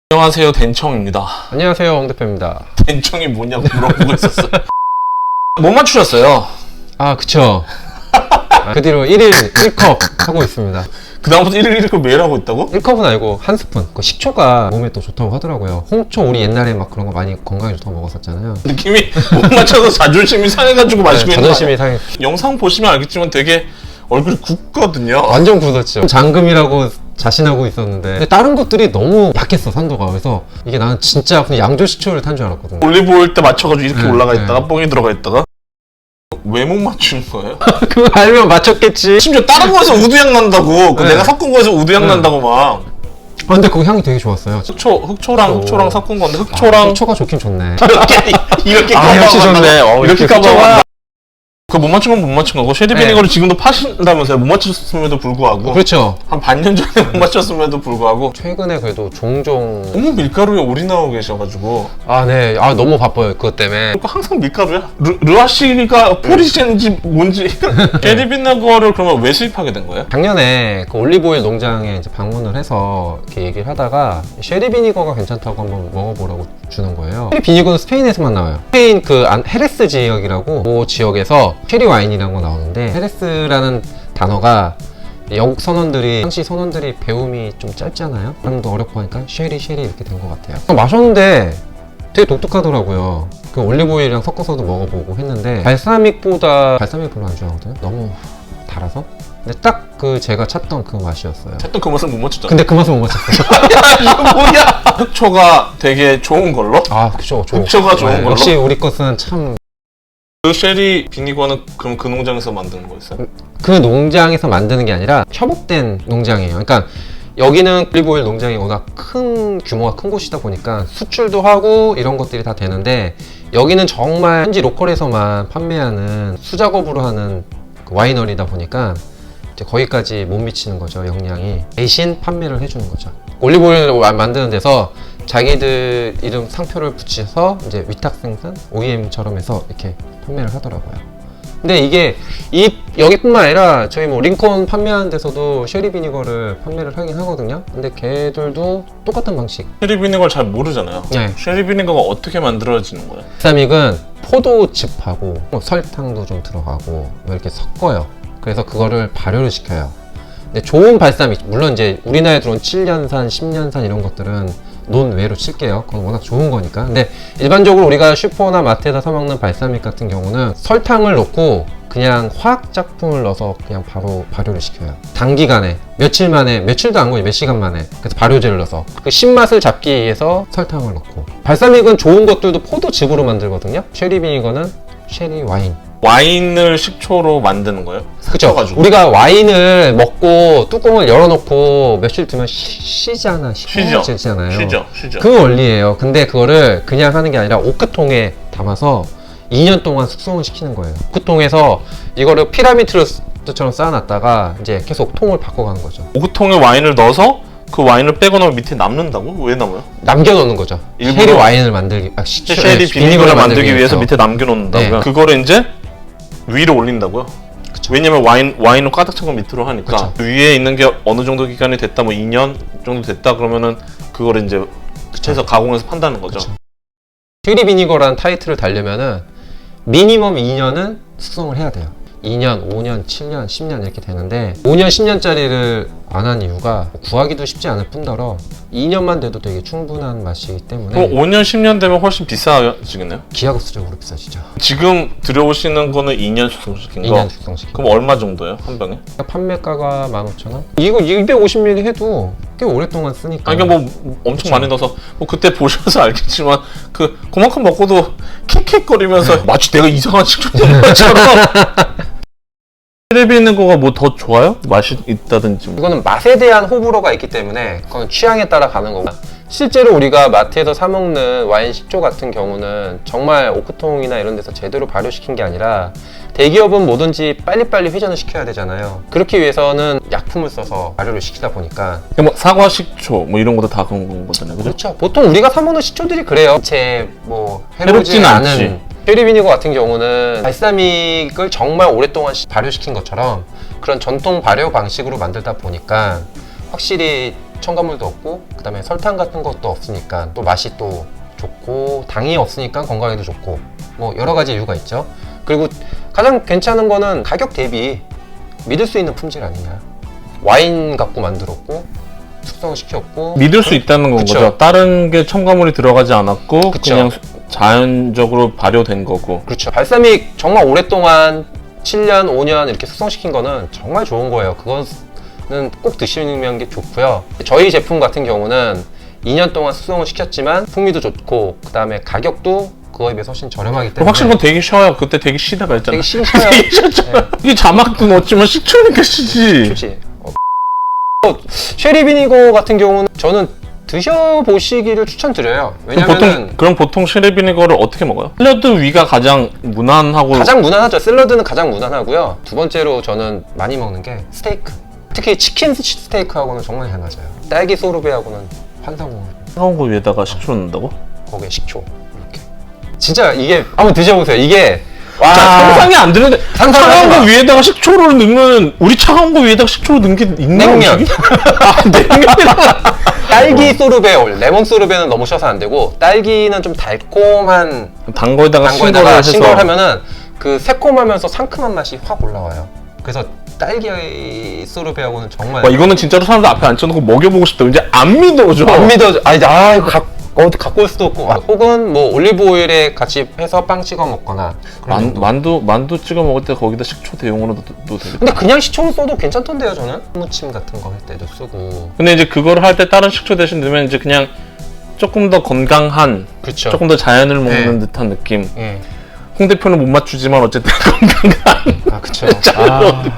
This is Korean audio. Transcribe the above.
안녕하세요, 댄청입니다. 안녕하세요, 홍 대표입니다. 댄청이 뭐냐고 물어보고 있었어요. 못 맞추셨어요. 아, 그쵸. 그 뒤로 1일 1컵 하고 있습니다. 그 다음부터 1일 1컵 매일 하고 있다고? 1컵은 아니고 한 스푼. 그 식초가 몸에 또 좋다고 하더라고요. 홍초 우리 옛날에 막 그런 거 많이 건강에 좋다고 먹었었잖아요. 느낌이 못 맞춰서 자존심이 상해가지고 마시고 있는 거 자존심이 상해. 영상 보시면 알겠지만 되게 얼굴이 굽거든요. 완전 굳었죠. 장금이라고 자신하고 있었는데 근데 다른 것들이 너무 약했어, 산도가. 그래서 이게 나는 진짜 그냥 양조식초를 탄 줄 알았거든. 올리브오일 때 맞춰가지고 이렇게 네, 올라가 네. 있다가 뽕이 들어가 있다가 왜 못 맞추는 거예요? 그거 알면 맞췄겠지. 심지어 다른 거에서 우두향 난다고 그 네. 내가 섞은 거에서 우두향 네. 난다고 막 아, 근데 그 향이 되게 좋았어요. 흑초랑 섞은 건데 흑초랑 식초가 좋긴 좋네. 이렇게 역시 좋네. 이렇게 흑초가- 까봐. 그 못 맞춘 건 못 맞춘 거고 쉐리 비니거를 지금도 파신다면서요. 못 맞췄음에도 불구하고 그렇죠. 한 반년 전에 못 맞췄음에도 불구하고 최근에 그래도 종종 너무 밀가루에 올인하고 계셔가지고 아, 네. 아, 너무 바빠요. 그것 때문에. 그리고 항상 밀가루야. 르아시가 포리젠지 뭔지 쉐리 비니거를 그러면 왜 수입하게 된 거예요? 작년에 그 올리브오일 농장에 이제 방문을 해서 이렇게 얘기를 하다가 쉐리 비니거가 괜찮다고 한번 먹어보라고 주는 거예요. 쉐리 비니거는 스페인에서만 나와요. 스페인 그 헤레스 지역이라고 그 지역에서 쉐리 와인이라는 거 나오는데 헤레스라는 단어가 영국 선원들이 당시 선원들이 배움이 좀 짧잖아요. 발음도 어렵고 하니까 쉐리 이렇게 된 것 같아요. 마셨는데 되게 독특하더라고요. 그 올리브오일이랑 섞어서도 먹어보고 했는데 발사믹 별로 안 좋아하거든요. 너무 달아서. 근데 딱 그 제가 찾던 그 맛이었어요. 찾던 그 맛을 못 맞췄잖아. 근데 그 맛을 못 맞췄어요. 이거 뭐야? 흑초가 되게 좋은 걸로? 아, 그쵸. 흑초가 좋은 걸로? 역시 우리 것은 참. 그 쉐리 비니거는 그럼 그 농장에서 만드는 거였어요? 그 농장에서 만드는 게 아니라 협업된 농장이에요. 그러니까 여기는 올리브오일 농장이 워낙 큰 규모가 큰 곳이다 보니까 수출도 하고 이런 것들이 다 되는데 여기는 정말 현지 로컬에서만 판매하는 수작업으로 하는 그 와이너리다 보니까 이제 거기까지 못 미치는 거죠, 역량이. 대신 판매를 해주는 거죠. 올리브오일 만드는 데서 자기들 이름 상표를 붙여서 이제 위탁 생산, OEM처럼 해서 이렇게 판매를 하더라고요. 근데 이게 여기뿐만 아니라 저희 뭐 링컨 판매하는 데서도 쉐리 비니거를 판매를 하긴 하거든요. 근데 걔들도 똑같은 방식. 쉐리 비니거를 잘 모르잖아요. 네. 쉐리 비니거가 어떻게 만들어지는 거예요? 발사믹은 포도즙하고 뭐 설탕도 좀 들어가고 뭐 이렇게 섞어요. 그래서 그거를 발효를 시켜요. 근데 좋은 발사믹, 물론 이제 우리나라에 들어온 7년산, 10년산 이런 것들은 논외로 칠게요. 그건 워낙 좋은 거니까. 근데 일반적으로 우리가 슈퍼나 마트에서 사 먹는 발사믹 같은 경우는 설탕을 넣고 그냥 화학 작품을 넣어서 그냥 바로 발효를 시켜요. 단기간에 며칠 만에, 며칠도 안 걸려, 몇 시간 만에. 그래서 발효제를 넣어서 그 신맛을 잡기 위해서 설탕을 넣고. 발사믹은 좋은 것들도 포도즙으로 만들거든요. 쉐리 비니거는 쉐리 와인. 와인을 식초로 만드는 거예요? 그쵸. 섞어가지고. 우리가 와인을 먹고 뚜껑을 열어놓고 며칠 두면 쉬잖아. 쉬죠. 쉬잖아요. 쉬죠. 그 원리예요. 근데 그거를 그냥 하는 게 아니라 오크통에 담아서 2년 동안 숙성을 시키는 거예요. 오크통에서 이거를 피라미드처럼 쌓아놨다가 이제 계속 통을 바꿔가는 거죠. 오크통에 와인을 넣어서 그 와인을 빼고 나면 밑에 남는다고? 왜 남아요? 남겨놓는 거죠. 일부러? 쉐리 와인을 만들기, 쉐리 비니거를 만들기 위해서 밑에 남겨놓는다고요? 네. 그거를 이제 위로 올린다고요? 그쵸. 왜냐면 와인은 가득 찬 거 밑으로 하니까. 그쵸. 위에 있는 게 어느 정도 기간이 됐다, 뭐 2년 정도 됐다 그러면은 그거를 이제 해서 가공해서 판다는 거죠. 그쵸. 쉐리 비니거라는 타이틀을 달려면은 미니멈 2년은 숙성을 해야 돼요. 2년, 5년, 7년, 10년 이렇게 되는데 5년, 10년짜리를 안 한 이유가 구하기도 쉽지 않을 뿐더러 2년만 돼도 되게 충분한 맛이기 때문에. 그럼 5년, 10년 되면 훨씬 비싸지겠네요? 기하급수적으로 비싸지죠. 지금 들여오시는 거는 2년 숙성시킨 거? 2년 숙성시킨 그럼 얼마 정도예요? 한 병에? 판매가가 15,000원? 이거 250ml 해도 꽤 오랫동안 쓰니까. 아니, 그러니까 뭐 엄청 많이 넣어서 뭐 그때 보셔서 알겠지만 그만큼 먹고도 킥킥거리면서 마치 내가 이상한 식초 먹는 것처럼. 쉐리 비니거가 뭐 더 좋아요? 맛이 있다든지 뭐. 이거는 맛에 대한 호불호가 있기 때문에 그건 취향에 따라 가는 거고, 실제로 우리가 마트에서 사 먹는 와인 식초 같은 경우는 정말 오크통이나 이런 데서 제대로 발효시킨 게 아니라 대기업은 뭐든지 빨리빨리 회전을 시켜야 되잖아요. 그렇기 위해서는 약품을 써서 발효를 시키다 보니까. 뭐 사과 식초 뭐 이런 것도 다 그런 거잖아요, 그죠? 그렇죠. 보통 우리가 사 먹는 식초들이 그래요. 뭐 해롭진 해롭지는 않지. 않은. 쉐리 비니거 같은 경우는 발사믹을 정말 오랫동안 발효시킨 것처럼 그런 전통 발효 방식으로 만들다 보니까 확실히 첨가물도 없고 그다음에 설탕 같은 것도 없으니까 또 맛이 또 좋고 당이 없으니까 건강에도 좋고 뭐 여러 가지 이유가 있죠. 그리고 가장 괜찮은 거는 가격 대비 믿을 수 있는 품질 아니냐. 와인 갖고 만들었고 숙성시켰고 믿을 수 있다는 건 그쵸. 거죠. 다른 게 첨가물이 들어가지 않았고 그쵸. 그냥 자연적으로 발효된 거고. 그렇죠. 발사믹 정말 오랫동안 7년, 5년 이렇게 숙성시킨 거는 정말 좋은 거예요. 그거는 꼭 드시는 게 좋고요. 저희 제품 같은 경우는 2년 동안 숙성을 시켰지만 풍미도 좋고 그 다음에 가격도 그거에 비해서 훨씬 저렴하기 때문에 확실히 그건 되게 쉬워요. 그때 되게 쉬다가 했잖아. 되게 쉬워요. 되게 쉬었잖아. 이게 자막도 넣었지만 식초니까 쉬지. 그렇지. 쉐리 비니거 같은 경우는 저는 드셔보시기를 추천드려요. 왜냐면은 그럼 보통 쉐리비니거를 어떻게 먹어요? 샐러드 위가 가장 무난하고 가장 무난하죠. 샐러드는 가장 무난하고요. 두 번째로 저는 많이 먹는 게 스테이크. 특히 치킨 스테이크하고는 정말 잘 맞아요. 딸기 소르베하고는 환상공을. 차가운 거 위에다가 식초 넣는다고? 거기에 식초 이렇게. 진짜 이게 한번 드셔보세요. 이게 와 상상이 안 되는데 상상을 차가운 하지 거 마. 위에다가 식초를 넣으면 우리 차가운 거 위에다가 식초를 넣는 게 있나? 냉면. 음식이? 아 냉면. 딸기 소르베 레몬 소르베는 너무 쉬어서 안 되고 딸기는 좀 달콤한 단 거에다가 단거에다가 신거를 신걸 해서 하면은 그 새콤하면서 상큼한 맛이 확 올라와요. 그래서 딸기 소르베하고는 정말 와 이거는 진짜로 사람들 앞에 앉혀놓고 먹여보고 싶다. 이제 안 믿어져. 안 믿어져. 아니 나 이거 어디 갖고 올 수도 없고. 혹은 뭐 올리브 오일에 같이 해서 빵 찍어 먹거나. 그런 정도. 만두 찍어 먹을 때 거기다 식초 대용으로 넣어도 되겠다. 근데 그냥 식초로 써도 괜찮던데요, 저는. 무침 같은 거 할 때도 쓰고. 근데 이제 그거를 할 때 다른 식초 대신 넣으면 이제 그냥 조금 더 건강한, 그렇죠. 조금 더 자연을 먹는 네. 듯한 느낌. 예. 홍 대표는 못 맞추지만 어쨌든 건강한 아, 그쵸. 자연스러운 아, 느낌.